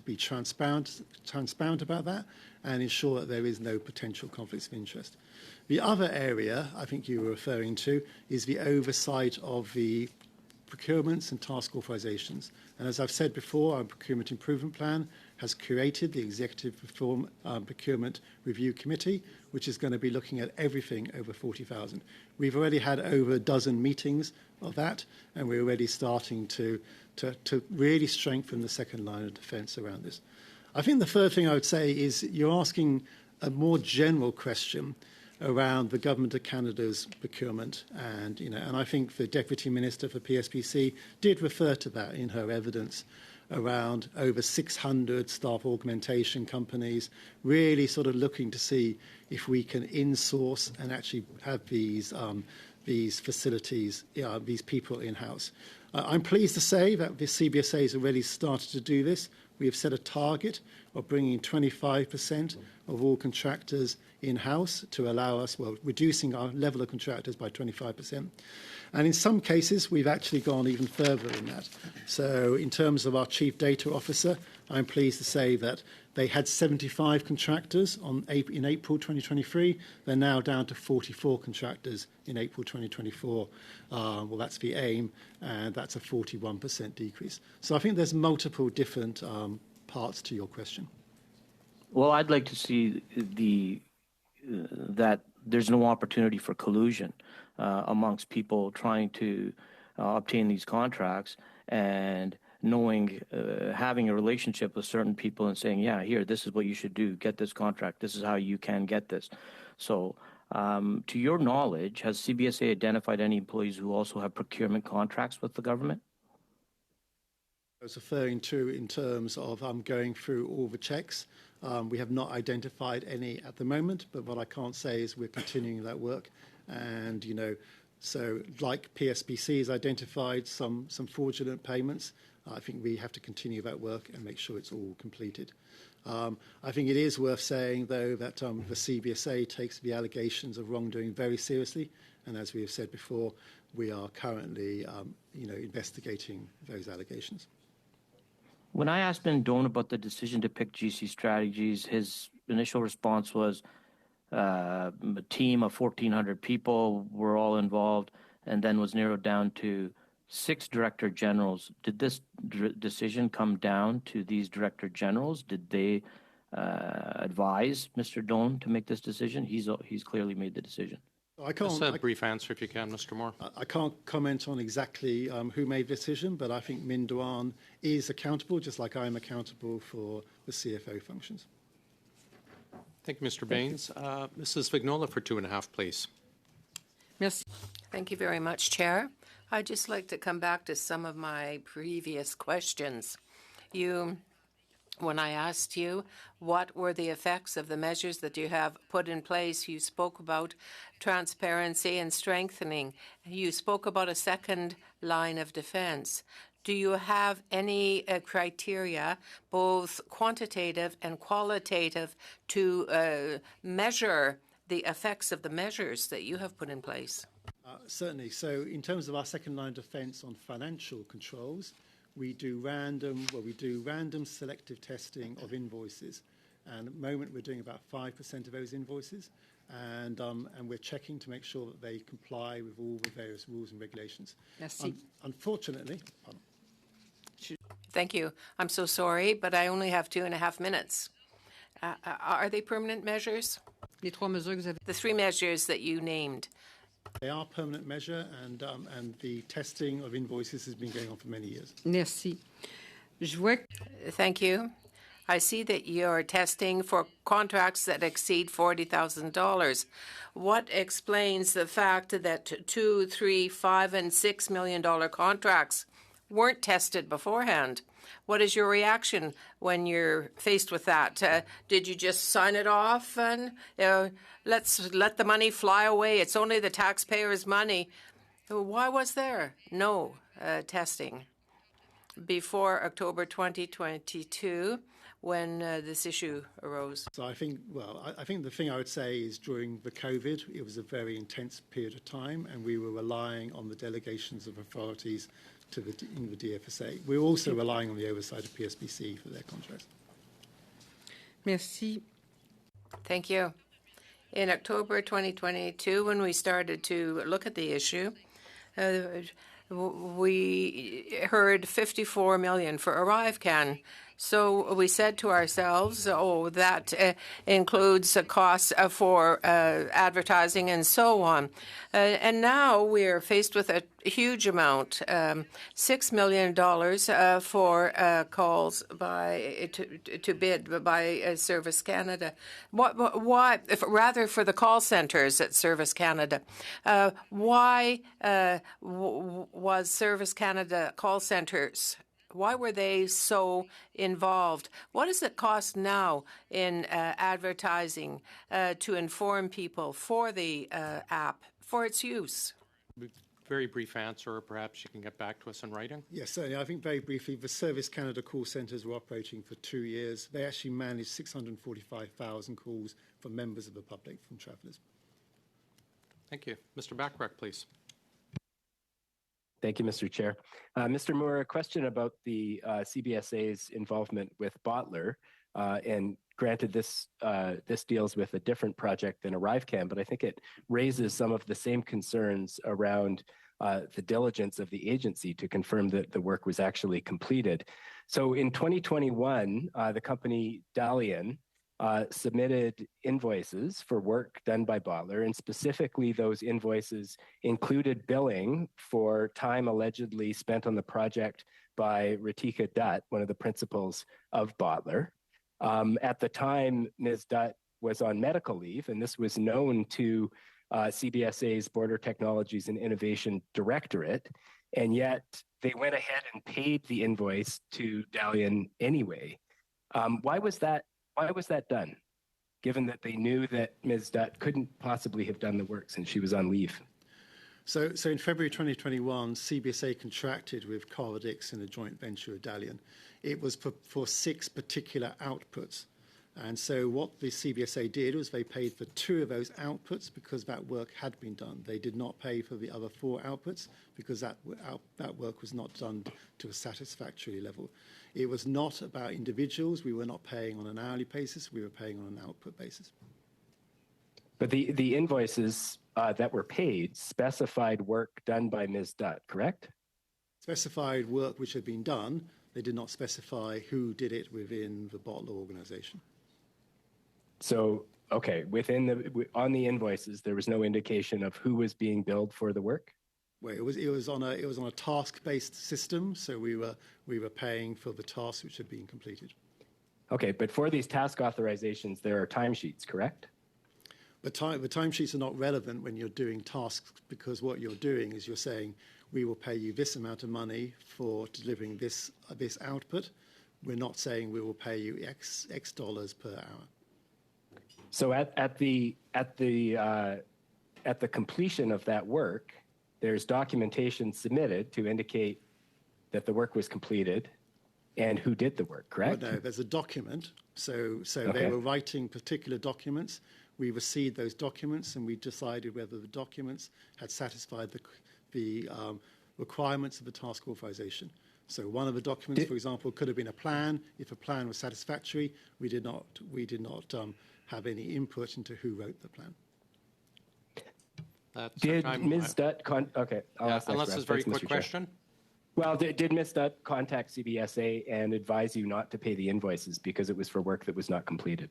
be transparent about that and ensure that there is no potential conflicts of interest. The other area I think you were referring to is the oversight of the procurements and task authorizations. And as I've said before, our procurement improvement plan has created the Executive Procurement Review Committee, which is going to be looking at everything over 40,000. We've already had over a dozen meetings of that, and we're already starting to really strengthen the second line of defence around this. I think the third thing I would say is you're asking a more general question around the Government of Canada's procurement, and I think the Deputy Minister for PSPC did refer to that in her evidence around over 600 staff augmentation companies, really sort of looking to see if we can insource and actually have these facilities, these people in-house. I'm pleased to say that the CBSA has already started to do this. We have set a target of bringing 25% of all contractors in-house to allow us, reducing our level of contractors by 25%. And in some cases, we've actually gone even further in that. So in terms of our Chief Data Officer, I'm pleased to say that they had 75 contractors in April 2023. They're now down to 44 contractors in April 2024. That's the aim, and that's a 41% decrease. So I think there's multiple different parts to your question. Well, I'd like to see that there's no opportunity for collusion amongst people trying to obtain these contracts and knowing, having a relationship with certain people and saying, yeah, here, this is what you should do, get this contract, this is how you can get this. So to your knowledge, has CBSA identified any employees who also have procurement contracts with the government? I was referring to in terms of going through all the checks. We have not identified any at the moment, but what I can't say is we're continuing that work. And, so like PSPC has identified some fraudulent payments, I think we have to continue that work and make sure it's all completed. I think it is worth saying, though, that the CBSA takes the allegations of wrongdoing very seriously. And as we have said before, we are currently, investigating those allegations. When I asked Ben Doan about the decision to pick GC Strategies, his initial response was a team of 1,400 people were all involved, and then was narrowed down to 6 director generals. Did this decision come down to these director generals? Did they advise Mr. Doan to make this decision? He's clearly made the decision. Just a brief answer, if you can, Mr. Moore. I can't comment on exactly who made the decision, but I think Min Doan is accountable, just like I am accountable for the CFO functions. Thank you, Mr. Baines. Mrs. Vignola for 2.5, please. Merci. Thank you very much, Chair. I'd just like to come back to some of my previous questions. When I asked you what were the effects of the measures that you have put in place, you spoke about transparency and strengthening. You spoke about a second line of defense. Do you have any criteria, both quantitative and qualitative, to measure the effects of the measures that you have put in place? Certainly. So in terms of our second line of defense on financial controls, we do random selective testing of invoices. And at the moment, we're doing about 5% of those invoices. And we're checking to make sure that they comply with all the various rules and regulations. Merci. Unfortunately, Thank you. I'm so sorry, but I only have 2.5 minutes. Are they permanent measures? Les 3 mesures que vous avez... The 3 measures that you named. they are permanent measure, and the testing of invoices has been going on for many years. Merci. Je vois... Thank you. I see that you're testing for contracts that exceed $40,000. What explains the fact that $2, $3, $5, and $6 million contracts weren't tested beforehand? What is your reaction when you're faced with that? Did you just sign it off and let's let the money fly away? It's only the taxpayers' money. Why was there no testing before October 2022 when this issue arose? So I think the thing I would say is during the COVID, it was a very intense period of time, and we were relying on the delegations of authorities in the DFSA. We're also relying on the oversight of PSPC for their contracts. Merci. Thank you. In October 2022, when we started to look at the issue, we heard 54 million for ArriveCan. So we said to ourselves, oh, that includes a cost for advertising and so on. And now we're faced with a huge amount, $6 million for calls to bid by Service Canada. Why, rather for the call centres at Service Canada, why was Service Canada call centres, why were they so involved? What does it cost now in advertising to inform people for the app, for its use? Very brief answer, or perhaps you can get back to us in writing. Yes, certainly. I think very briefly, the Service Canada call centres were operating for 2 years. They actually managed 645,000 calls from members of the public, from travellers. Thank you. Mr. Bachrach, please. Thank you, Mr. Chair. Mr. Moore, a question about the CBSA's involvement with Bottler. And granted, this deals with a different project than ArriveCan, but I think it raises some of the same concerns around the diligence of the agency to confirm that the work was actually completed. So in 2021, the company Dalian submitted invoices for work done by Bottler, and specifically those invoices included billing for time allegedly spent on the project by Ritika Dutt, one of the principals of Bottler. At the time, Ms. Dutt was on medical leave, and this was known to CBSA's Border Technologies and Innovation Directorate, and yet they went ahead and paid the invoice to Dalian anyway. Why was that done, given that they knew that Ms. Dutt couldn't possibly have done the work since she was on leave? So in February 2021, CBSA contracted with Corradix in a joint venture with Dalian. It was for 6 particular outputs. And so what the CBSA did was they paid for 2 of those outputs because that work had been done. They did not pay for the other 4 outputs because that work was not done to a satisfactory level. It was not about individuals. We were not paying on an hourly basis. We were paying on an output basis. But the invoices that were paid specified work done by Ms. Dutt, correct? Specified work which had been done. They did not specify who did it within the Bottler organization. So, okay, on the invoices, there was no indication of who was being billed for the work? Well, it was on a task-based system, so we were paying for the tasks which had been completed. Okay, but for these task authorizations, there are timesheets, correct? The timesheets are not relevant when you're doing tasks, because what you're doing is you're saying, we will pay you this amount of money for delivering this output. We're not saying we will pay you X dollars per hour. So at the completion of that work, there's documentation submitted to indicate that the work was completed and who did the work, correct? Well, no, there's a document. So Okay. They were writing particular documents. We received those documents and we decided whether the documents had satisfied the requirements of the task authorization. So one of the documents, for example, could have been a plan. If a plan was satisfactory, we did not have any input into who wrote the plan. Did Ms. Dutt okay? Unless it's a very quick question. Well, did Ms. Dutt contact CBSA and advise you not to pay the invoices because it was for work that was not completed?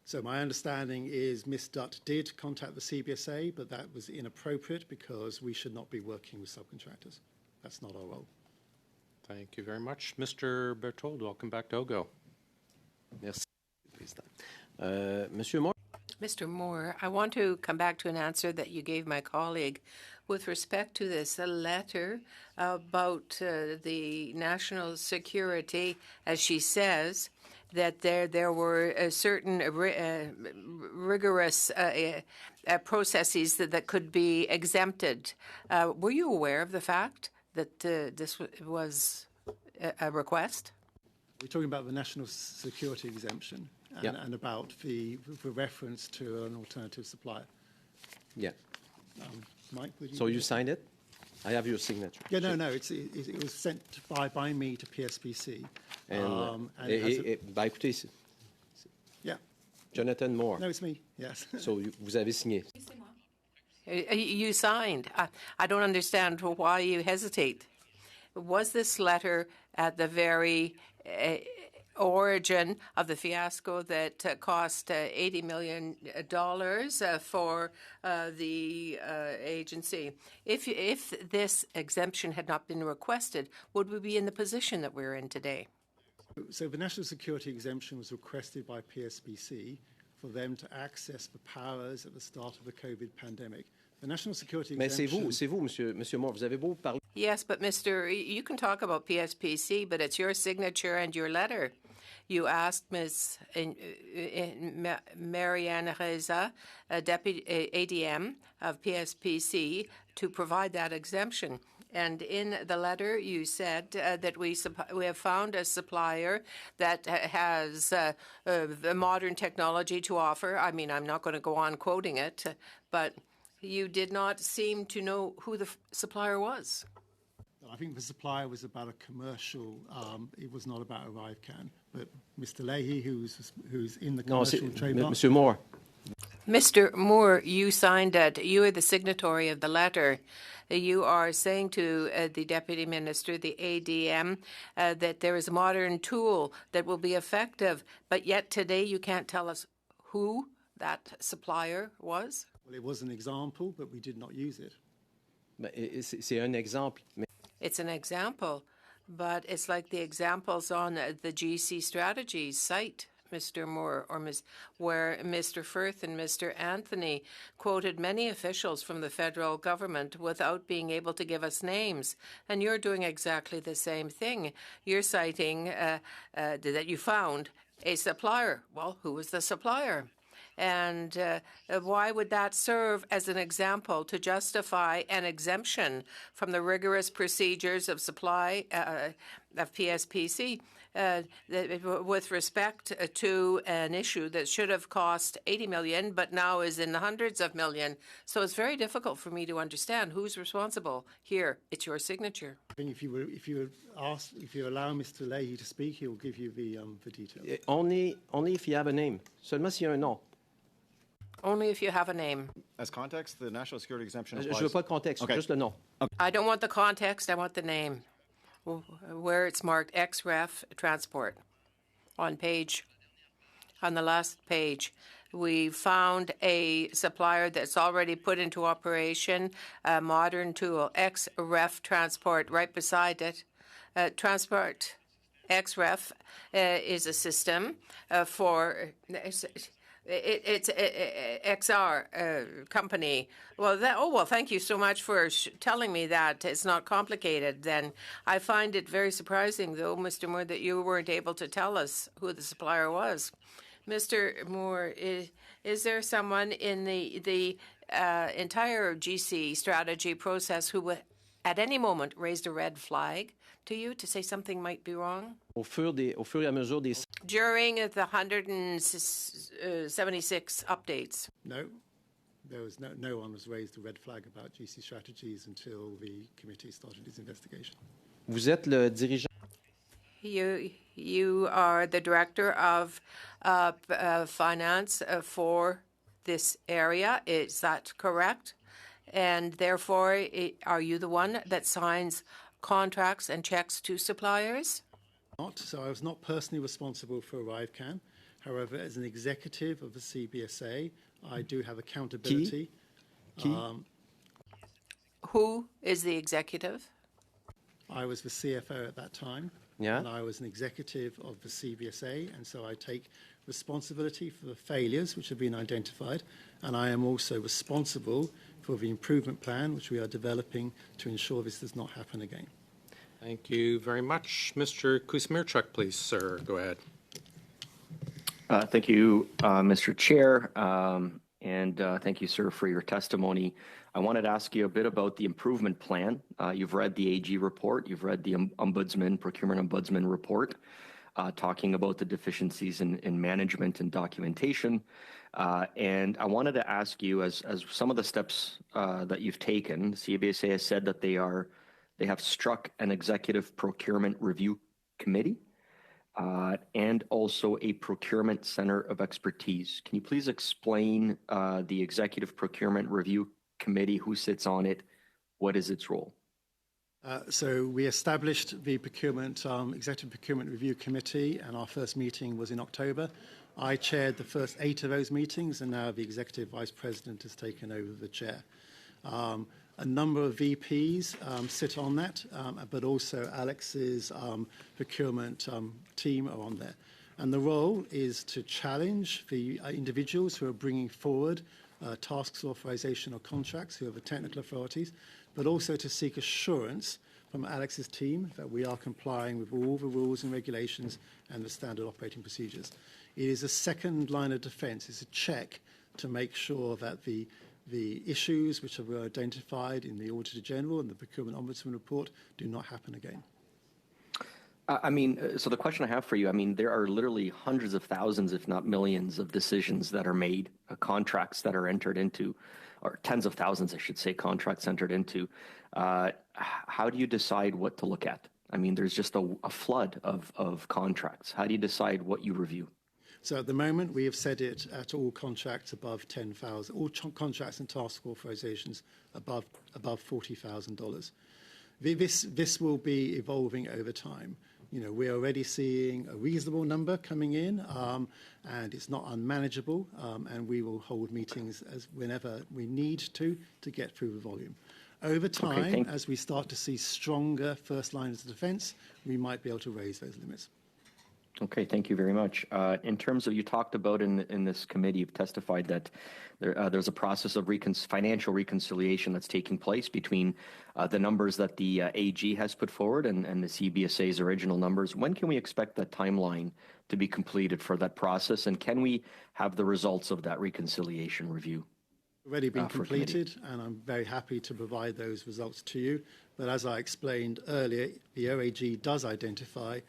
So my understanding is Ms. Dutt did contact the CBSA, but that was inappropriate because we should not be working with subcontractors. That's not our role. Thank you very much. Mr. Berthold, welcome back to OGGO. Merci, Président. Monsieur Moore. Mr. Moore, I want to come back to an answer that you gave my colleague with respect to this letter about the national security, as she says, that there were certain rigorous processes that could be exempted. Were you aware of the fact that this was a request? We're talking about the national security exemption and about the reference to an alternative supplier. Yeah. Mike, would you? So you signed it? I have your signature. Yeah, no. It was sent by me to PSPC. Écoutez, yeah. Jonathan Moore. No, it's me. Yes. So vous avez signé. You signed. I don't understand why you hesitate. Was this letter at the very origin of the fiasco that cost $80 million for the agency? If this exemption had not been requested, would we be in the position that we're in today? So the national security exemption was requested by PSPC for them to access the powers at the start of the COVID pandemic. The national security Mais exemption... c'est vous, Monsieur Moore. Vous avez beau parler. Yes, but you can talk about PSPC, but it's your signature and your letter. You asked Ms. Marianne Reza, Deputy ADM of PSPC, to provide that exemption. And in the letter, you said that we have found a supplier that has the modern technology to offer. I mean, I'm not going to go on quoting it, but you did not seem to know who the supplier was. I think the supplier was about a commercial, it was not about ArriveCan. But Mr. Leahy, who's in the commercial trademark... Monsieur Moore. Mr. Moore, you signed it. You are the signatory of the letter. You are saying to the Deputy Minister, the ADM, that there is a modern tool that will be effective, but yet today you can't tell us who that supplier was? Well, it was an example, but we did not use it. C'est un exemple. It's an example, but it's like the examples on the GC Strategies site, Mr. Moore, or where Mr. Firth and Mr. Anthony quoted many officials from the federal government without being able to give us names. And you're doing exactly the same thing. You're citing that you found a supplier. Well, who was the supplier? And why would that serve as an example to justify an exemption from the rigorous procedures of supply of PSPC with respect to an issue that should have cost $80 million, but now is in the hundreds of millions? So it's very difficult for me to understand who's responsible here. It's your signature. I think if you allow Mr. Leahy to speak, he will give you the details. Only if you have a name. Seulement s'il y a un nom. Only if you have a name. As context, the national security exemption Je applies. veux pas de contexte, Okay. juste le nom. I don't want the context, I want the name. Where it's marked XREF Transport. On the last page, we found a supplier that's already put into operation a modern tool, XREF Transport, right beside it. Transport XREF is a system for... It's XR company. Well, thank you so much for telling me that. It's not complicated then. I find it very surprising, though, Mr. Moore, that you weren't able to tell us who the supplier was. Mr. Moore, is there someone in the entire GC strategy process who would at any moment raised a red flag to you to say something might be wrong? Au fur et à mesure des... During the 176 updates? No. There was no one was raised a red flag about GC strategies until the committee started its investigation. Vous êtes le dirigeant... You are the director of finance for this area. Is that correct? And therefore, are you the one that signs contracts and checks to suppliers? So I was not personally responsible for ArriveCan. However, as an executive of the CBSA, I do have accountability. Who is the executive? I was the CFO at that time. Yeah. And I was an executive of the CBSA, and so I take responsibility for the failures which have been identified, and I am also responsible for the improvement plan which we are developing to ensure this does not happen again. Thank you very much. Mr. Kuzmirchuk, please, sir. Go ahead. Thank you, Mr. Chair, and thank you, sir, for your testimony. I wanted to ask you a bit about the improvement plan. You've read the AG report. You've read the Procurement Ombudsman report, talking about the deficiencies in management and documentation. And I wanted to ask you, as some of the steps that you've taken, CBSA has said that they have struck an executive procurement review committee and also a procurement center of expertise. Can you please explain the executive procurement review committee? Who sits on it? What is its role? So we established the Executive Procurement Review Committee, and our first meeting was in October. I chaired the first 8 of those meetings, and now the Executive Vice President has taken over the chair. A number of VPs sit on that, but also Alex's procurement team are on there. And the role is to challenge the individuals who are bringing forward tasks, authorization, or contracts, who are the technical authorities, but also to seek assurance from Alex's team that we are complying with all the rules and regulations and the standard operating procedures. It is a second line of defense. It's a check to make sure that the issues which were identified in the Auditor General and the Procurement Ombudsman report do not happen again. So the question I have for you, there are literally hundreds of thousands, if not millions, of decisions that are made, contracts that are entered into, or tens of thousands, I should say, contracts entered into. How do you decide what to look at? There's just a flood of contracts. How do you decide what you review? So at the moment, we have set it at all contracts above $10,000, all contracts and task authorizations above $40,000. This will be evolving over time. We're already seeing a reasonable number coming in, and it's not unmanageable, and we will hold meetings whenever we need to get through the volume. Over time, as we start to see stronger first lines of defense, we might be able to raise those limits. Okay, thank you very much. In terms of, you talked about in this committee, you've testified that there's a process of financial reconciliation that's taking place between the numbers that the AG has put forward and the CBSA's original numbers. When can we expect that timeline to be completed for that process, and can we have the results of that reconciliation review? Already been completed, and I'm very happy to provide those results to you. But as I explained earlier, the OAG does identify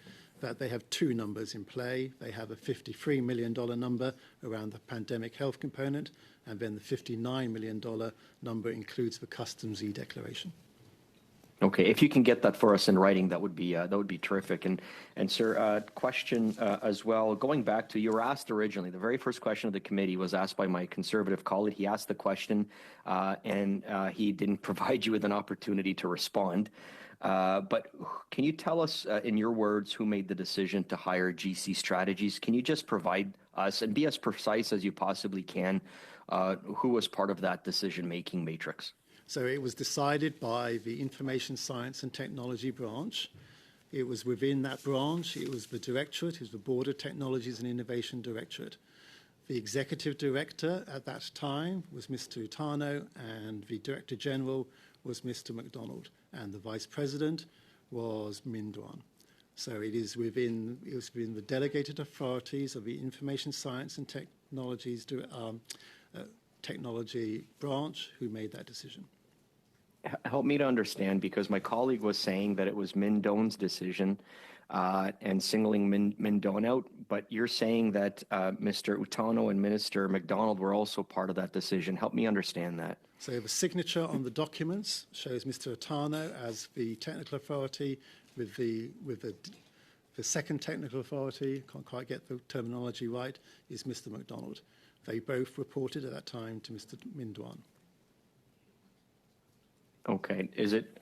that they have 2 numbers in play. They have a $53 million number around the pandemic health component, and then the $59 million number includes the customs e-declaration. Okay, if you can get that for us in writing, that would be terrific. And sir, question as well. Going back to, you were asked originally, the very first question of the committee was asked by my Conservative colleague. He asked the question, and he didn't provide you with an opportunity to respond. But can you tell us, in your words, who made the decision to hire GC Strategies? Can you just provide us, and be as precise as you possibly can, who was part of that decision-making matrix? So it was decided by the Information Science and Technology branch. It was within that branch. It was the directorate. It was the Board of Technologies and Innovation Directorate. The executive director at that time was Mr. Utano, and the Director General was Mr. MacDonald, and the Vice President was Min Duan. So it was within the delegated authorities of the Information Science and Technology branch who made that decision. Help me to understand, because my colleague was saying that it was Min Doan's decision and singling Min Doan out, but you're saying that Mr. Utano and Minister MacDonald were also part of that decision. Help me understand that. So the signature on the documents shows Mr. Utano as the technical authority, with the second technical authority, can't quite get the terminology right, is Mr. MacDonald. They both reported at that time to Mr. Min Duan. Okay. Is it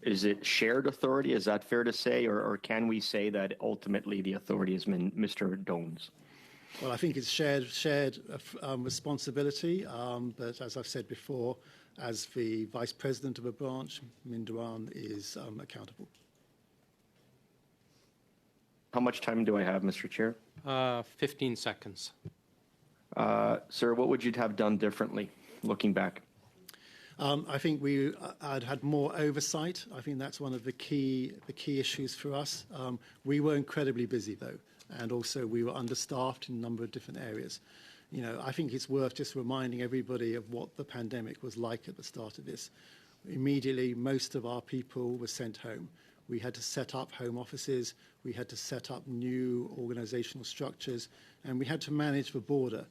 is it shared authority? Is that fair to say, or can we say that ultimately the authority is Mr. Doan's? Well, I think it's shared responsibility, but as I've said before, as the Vice President of a branch, Min Duan is accountable. How much time do I have, Mr. Chair? 15 seconds. Sir, what would you have done differently, looking back? I think I'd had more oversight. I think that's one of the key issues for us. We were incredibly busy, though, and also we were understaffed in a number of different areas. I think it's worth just reminding everybody of what the pandemic was like at the start of this. Immediately, most of our people were sent home. We had to set up home offices. We had to set up new organizational structures, and we had to manage the border.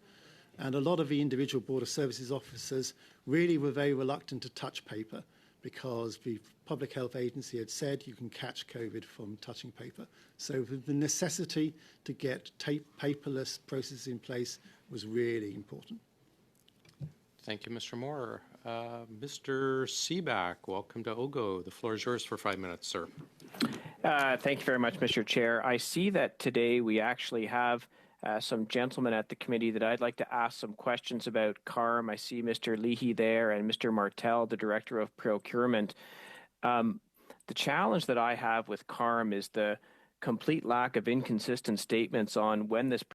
And a lot of the individual border services officers really were very reluctant to touch paper, because the Public Health Agency had said you can catch COVID from touching paper. So the necessity to get paperless processes in place was really important. Thank you, Mr. Moore. Mr. Seaback, welcome to OGGO. The floor is yours for 5 minutes, sir. Thank you very much, Mr. Chair. I see that today we actually have some gentlemen at the committee that I'd like to ask some questions about CARM. I see Mr. Leahy there and Mr. Martel, the Director of Procurement. The challenge that I have with CARM is the complete lack of inconsistent statements on when this